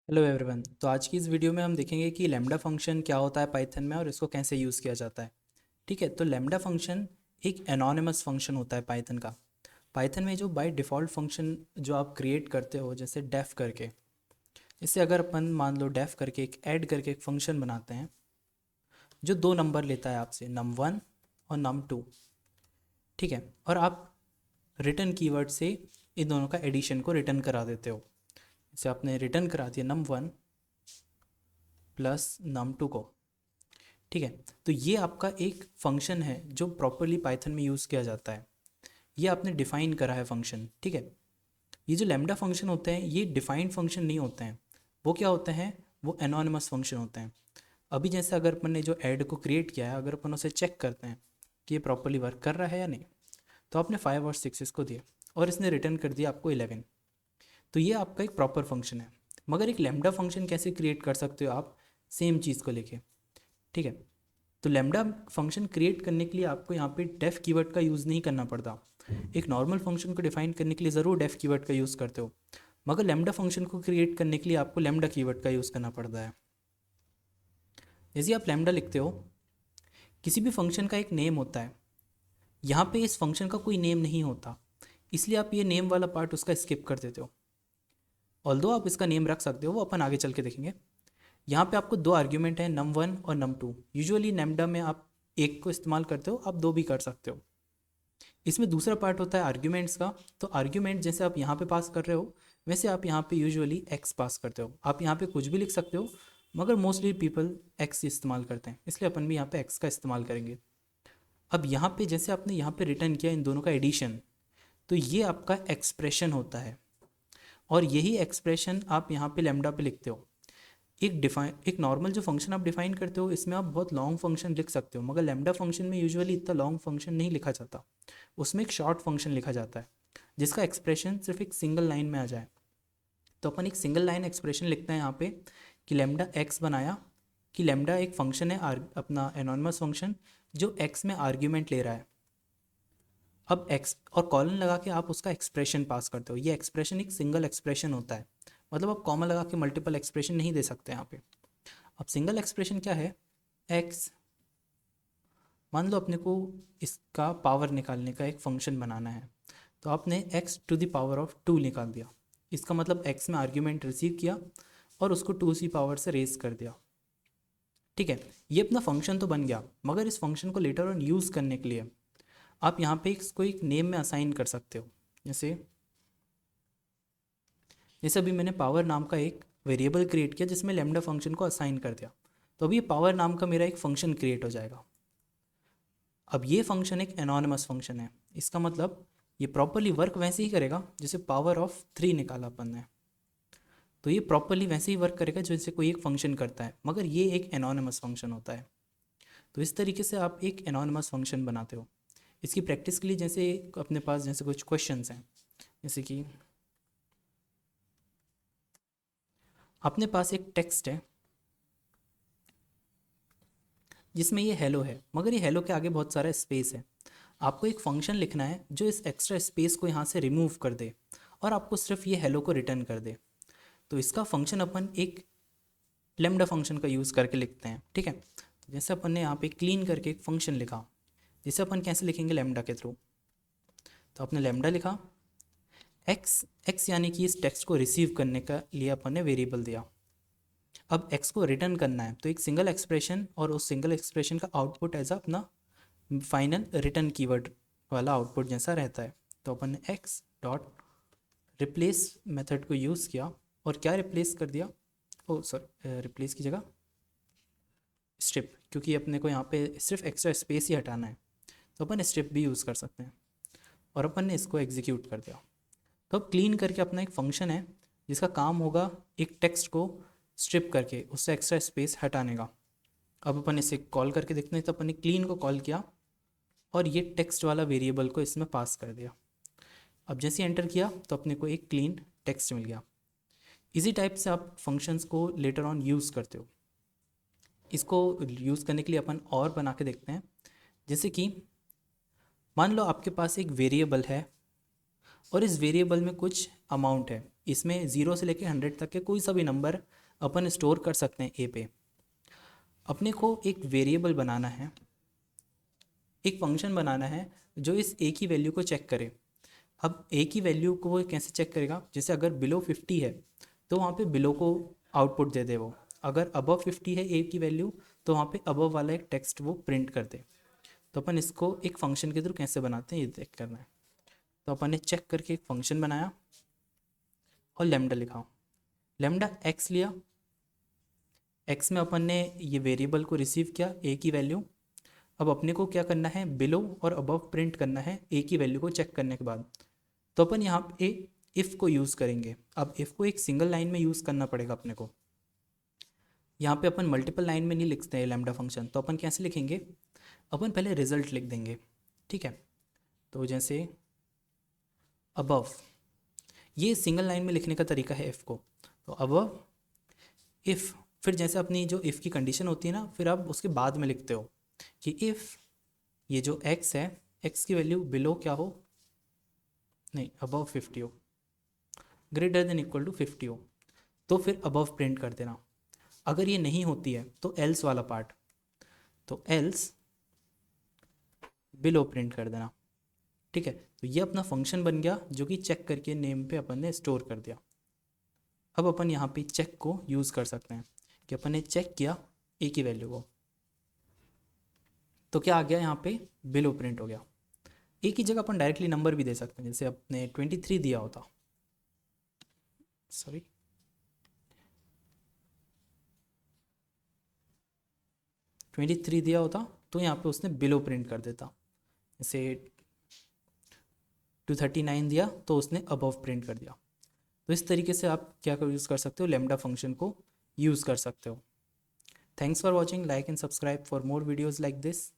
Hello everyone. तो आज की इस वीडियो में हम देखेंगे कि लैम्डा फंक्शन क्या होता है पाइथन में और इसको कैसे यूज़ किया जाता है। ठीक है, तो लैम्डा फंक्शन एक एनोनिमस फंक्शन होता है पाइथन का। पाइथन में जो बाय डिफ़ॉल्ट फंक्शन जो आप क्रिएट करते हो, जैसे डेफ करके, इससे अगर अपन मान लो डेफ करके एक ऐड करके एक फंक्शन बनाते हैं जो दो नंबर लेता है आपसे, num1 और num2। ठीक है, और आप रिटर्न कीवर्ड से इन दोनों का एडिशन को रिटर्न करा देते हो। जैसे आपने रिटर्न करा दिया num1 प्लस num2 को। ठीक है, तो ये आपका एक फंक्शन है जो प्रॉपरली पाइथन में यूज़ किया जाता है। ये आपने डिफ़ाइन करा है फंक्शन। ठीक है, ये जो लैम्डा फंक्शन होते हैं ये डिफाइंड फंक्शन नहीं होते हैं। वो क्या होते हैं? वो एनोनिमस फंक्शन होते हैं। अभी जैसे अगर अपन ने जो ऐड को क्रिएट किया है, अगर अपन उसे चेक करते हैं कि ये प्रॉपरली वर्क कर रहा है या नहीं, तो आपने 5 और 6 इसको दिया और इसने रिटर्न कर दिया आपको 11। तो ये आपका एक प्रॉपर फंक्शन है। मगर एक लैम्डा फंक्शन कैसे क्रिएट कर सकते हो आप सेम चीज़ को लेके? ठीक है, तो लैम्डा फंक्शन क्रिएट करने के लिए आपको यहाँ पे डेफ कीवर्ड का यूज़ नहीं करना पड़ता। एक नॉर्मल फंक्शन को डिफाइन करने के लिए ज़रूर डेफ कीवर्ड का यूज़ करते हो, मगर लैम्डा फंक्शन को क्रिएट करने के लिए आपको लैम्डा कीवर्ड का यूज़ करना पड़ता है। जैसे आप लैम्डा लिखते हो, किसी भी फंक्शन का एक नेम होता है। यहाँ पे इस फंक्शन का कोई नेम नहीं होता, इसलिए आप ये नेम वाला पार्ट उसका स्किप कर देते हो। ऑल्दो आप इसका नेम रख सकते हो, वो अपन आगे चल के देखेंगे। यहाँ पे आपको दो आर्ग्यूमेंट हैं, num1 और num2। यूजुअली लैम्डा में आप एक को इस्तेमाल करते हो, आप दो भी कर सकते हो। इसमें दूसरा पार्ट होता है आर्ग्यूमेंट्स का। तो आर्ग्यूमेंट जैसे आप यहाँ पे पास कर रहे हो, वैसे आप यहाँ पे यूजुअली एक्स पास करते हो। आप यहाँ पे कुछ भी लिख सकते हो, मगर मोस्टली पीपल एक्स इस्तेमाल करते हैं, इसलिए अपन भी यहाँ पे एक्स का इस्तेमाल करेंगे। अब यहाँ पे जैसे आपने यहाँ पे रिटर्न किया इन दोनों का एडिशन, तो ये आपका एक्सप्रेशन होता है। और यही एक्सप्रेशन आप यहाँ पे लैम्डा पे लिखते हो। एक नॉर्मल जो फंक्शन आप डिफाइन करते हो, इसमें आप बहुत लॉन्ग फंक्शन लिख सकते हो, मगर लैम्डा फंक्शन में यूजुअली इतना लॉन्ग फंक्शन नहीं लिखा जाता। उसमें एक शॉर्ट फंक्शन लिखा जाता है जिसका एक्सप्रेशन सिर्फ एक सिंगल लाइन में आ जाए। तो अपन एक सिंगल लाइन एक्सप्रेशन लिखते हैं यहाँ पे कि लैम्डा एक्स बनाया, कि लैम्डा एक फंक्शन है अपना एनोनिमस फंक्शन जो एक्स में आर्ग्यूमेंट ले रहा है। अब एक्स और कॉलन लगा के आप उसका एक्सप्रेशन पास करते हो। ये एक्सप्रेशन एक सिंगल एक्सप्रेशन होता है, मतलब आप कॉमा लगा के मल्टीपल एक्सप्रेशन नहीं दे सकते यहाँ पे। अब सिंगल एक्सप्रेशन क्या है? एक्स, मान लो अपने को इसका पावर निकालने का एक फंक्शन बनाना है, तो आपने x to the power of 2 निकाल दिया। इसका मतलब एक्स में आर्ग्यूमेंट रिसीव किया और उसको 2 की पावर से रेज कर दिया। ठीक है, ये अपना फंक्शन तो बन गया, मगर इस फंक्शन को लेटर ऑन यूज़ करने के लिए आप यहाँ पे इसको एक नेम में असाइन कर सकते हो। जैसे जैसे अभी मैंने पावर नाम का एक वेरिएबल क्रिएट किया जिसमें लैम्डा फंक्शन को असाइन कर दिया, तो अभी ये पावर नाम का मेरा एक फंक्शन क्रिएट हो जाएगा। अब ये फंक्शन एक एनोनिमस फंक्शन है, इसका मतलब ये प्रॉपरली वर्क वैसे ही करेगा जैसे पावर ऑफ 3 निकाला अपन ने। तो ये प्रॉपरली वैसे ही वर्क करेगा जैसे कोई एक फंक्शन करता है, मगर ये एक एनोनिमस फंक्शन होता है। तो इस तरीके से आप एक एनोनिमस फंक्शन बनाते हो। इसकी प्रैक्टिस के लिए जैसे अपने पास जैसे कुछ क्वेश्चंस हैं, जैसे कि अपने पास एक टेक्स्ट है जिसमें ये हेलो है, मगर ये हेलो के आगे बहुत सारा स्पेस है। आपको एक फंक्शन लिखना है जो इस एक्स्ट्रा स्पेस को यहाँ से रिमूव कर दे और आपको सिर्फ ये हेलो को रिटर्न कर दे। तो इसका फंक्शन अपन एक लेमडा फंक्शन का यूज़ करके लिखते हैं। ठीक है, तो जैसे अपन ने यहाँ पे क्लीन करके एक फंक्शन लिखा, जिसे अपन कैसे लिखेंगे? लेमडा के थ्रू। तो आपने लेमडा लिखा, एक्स एक्स यानी कि इस टेक्स्ट को रिसीव करने का लिए अपन ने वेरिएबल दिया। अब एक्स को रिटर्न करना है, तो एक सिंगल एक्सप्रेशन और उस सिंगल एक्सप्रेशन का आउटपुट एज अपना फाइनल रिटर्न कीवर्ड वाला आउटपुट जैसा रहता है। तो अपन ने एक्स डॉट रिप्लेस मेथड को यूज़ किया और क्या रिप्लेस कर दिया? ओ सॉरी, रिप्लेस की जगह स्ट्रिप, क्योंकि अपने को यहाँ पे सिर्फ एक्स्ट्रा स्पेस ही हटाना है, तो अपन स्ट्रिप भी यूज़ कर सकते हैं। और अपन ने इसको एग्जीक्यूट कर दिया। तो अब क्लीन करके अपना एक फंक्शन है जिसका काम होगा एक टेक्स्ट को स्ट्रिप करके उससे एक्स्ट्रा स्पेस हटाने का। अब अपन इसे कॉल करके देखते हैं। तो अपन ने क्लीन को कॉल किया और ये टेक्स्ट वाला वेरिएबल को इसमें पास कर दिया। अब जैसे एंटर किया तो अपने को एक क्लीन टेक्स्ट मिल गया। इसी टाइप से आप फंक्शंस को लेटर ऑन यूज़ करते हो। इसको यूज़ करने के लिए अपन और बना के देखते हैं। जैसे कि मान लो आपके पास एक वेरिएबल है और इस वेरिएबल में कुछ अमाउंट है, इसमें 0 से लेकर 100 तक के कोई सा भी नंबर अपन स्टोर कर सकते हैं ए पे। अपने को एक वेरिएबल बनाना है, एक फंक्शन बनाना है जो इस ए की वैल्यू को चेक करे। अब ए की वैल्यू को वो कैसे चेक करेगा, जैसे अगर बिलो 50 है तो वहाँ पे बिलो को आउटपुट दे दे वो, अगर अबव 50 है ए की वैल्यू तो वहाँ पे अबव वाला एक टेक्स्ट वो प्रिंट कर दे। तो अपन इसको एक फंक्शन के थ्रू कैसे बनाते हैं ये देख करना है। तो अपन ने चेक करके एक फंक्शन बनाया और लेमडा लिखा, लेमडा एक्स लिया, एक्स में अपन ने ये वेरिएबल को रिसीव किया ए की वैल्यू। अब अपने को क्या करना है, बिलो और अबव प्रिंट करना है ए की वैल्यू को चेक करने के बाद। तो अपन यहाँ पे इफ़ को यूज़ करेंगे। अब इफ़ को एक सिंगल लाइन में यूज़ करना पड़ेगा अपने को, यहाँ पे अपन मल्टीपल लाइन में नहीं लिखते हैं लैम्डा फंक्शन। तो अपन कैसे लिखेंगे, अपन पहले रिजल्ट लिख देंगे, ठीक है। तो जैसे अबव, ये सिंगल लाइन में लिखने का तरीका है इफ़ को। तो अबव इफ़, फिर जैसे अपनी जो इफ़ की कंडीशन होती है ना, फिर आप उसके बाद में लिखते हो कि इफ़ ये जो x है, x की वैल्यू बिलो क्या हो, नहीं अबव 50 हो, ग्रेटर देन इक्वल टू 50 हो, तो फिर अबव प्रिंट कर देना। अगर ये नहीं होती है तो एल्स वाला पार्ट, तो एल्स बिलो प्रिंट कर देना, ठीक है। तो ये अपना फंक्शन बन गया जो कि चेक करके नेम पे अपन ने स्टोर कर दिया। अब अपन यहाँ पे चेक को यूज़ कर सकते हैं कि अपन ने चेक किया ए की वैल्यू को, तो क्या आ गया यहाँ पे, बिलो प्रिंट हो गया। ए की जगह अपन डायरेक्टली नंबर भी दे सकते हैं, जैसे अपने 23 दिया होता, सॉरी 23 दिया होता तो यहाँ पे उसने बिलो प्रिंट कर देता। जैसे 239 दिया तो उसने अबव प्रिंट कर दिया। तो इस तरीके से आप क्या यूज़ कर सकते हो, लैम्डा फंक्शन को यूज़ कर सकते हो। Thanks for watching, like and subscribe for more videos like this.